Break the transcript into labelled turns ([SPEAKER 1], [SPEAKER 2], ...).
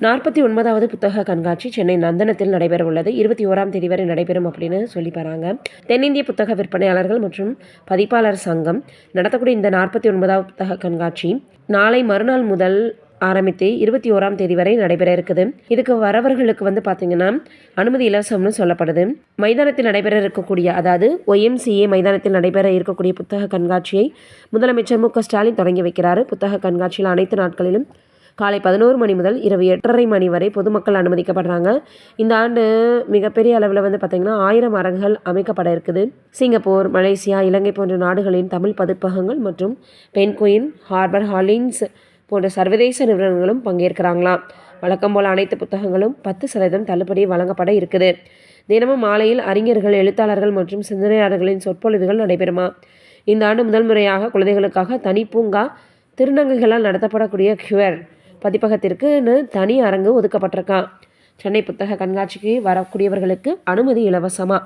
[SPEAKER 1] 49வது புத்தக கண்காட்சி சென்னை நந்தனத்தில் நடைபெற உள்ளது. 21ஆம் தேதி வரை நடைபெறும் அப்படின்னு சொல்லி பாருங்க. தென்னிந்திய புத்தக விற்பனையாளர்கள் மற்றும் பதிப்பாளர் சங்கம் நடத்தக்கூடிய இந்த 49வது புத்தக கண்காட்சி நாளை மறுநாள் முதல் ஆரம்பித்து 21ஆம் தேதி வரை நடைபெற இருக்குது. இதுக்கு வரவர்களுக்கு பார்த்தீங்கன்னா அனுமதி இலவசம்னு சொல்லப்படுது. மைதானத்தில் நடைபெற இருக்கக்கூடிய, அதாவது OMCA மைதானத்தில் நடைபெற இருக்கக்கூடிய புத்தக கண்காட்சியை முதலமைச்சர் மு.க. ஸ்டாலின் தொடங்கி வைக்கிறார். புத்தக கண்காட்சியில் அனைத்து நாட்களிலும் காலை 11 மணி முதல் இரவு 8:30 மணி வரை பொதுமக்கள் அனுமதிக்கப்படுறாங்க. இந்த ஆண்டு மிகப்பெரிய அளவில் பார்த்திங்கன்னா 1000 அரங்குகள் அமைக்கப்பட இருக்குது. சிங்கப்பூர், மலேசியா, இலங்கை போன்ற நாடுகளின் தமிழ் பதிப்பகங்கள் மற்றும் பென்குயின், ஹார்பர் ஹாலின்ஸ் போன்ற சர்வதேச நிறுவனங்களும் பங்கேற்கிறாங்களாம். வழக்கம் போல் அனைத்து புத்தகங்களும் 10% தள்ளுபடி வழங்கப்பட இருக்குது. தினமும் மாலையில் அறிஞர்கள், எழுத்தாளர்கள் மற்றும் சிந்தனையாளர்களின் சொற்பொழிவுகள் நடைபெறுமா. இந்த ஆண்டு முதல் முறையாக குழந்தைகளுக்காக தனி பூங்கா, திருநங்கைகளால் நடத்தப்படக்கூடிய கியூஆர் பதிப்பகத்திற்குன்னு தனி அரங்கு ஒதுக்கப்பட்டிருக்கான். சென்னை புத்தக கண்காட்சிக்கு வரக்கூடியவர்களுக்கு அனுமதி இலவசமா.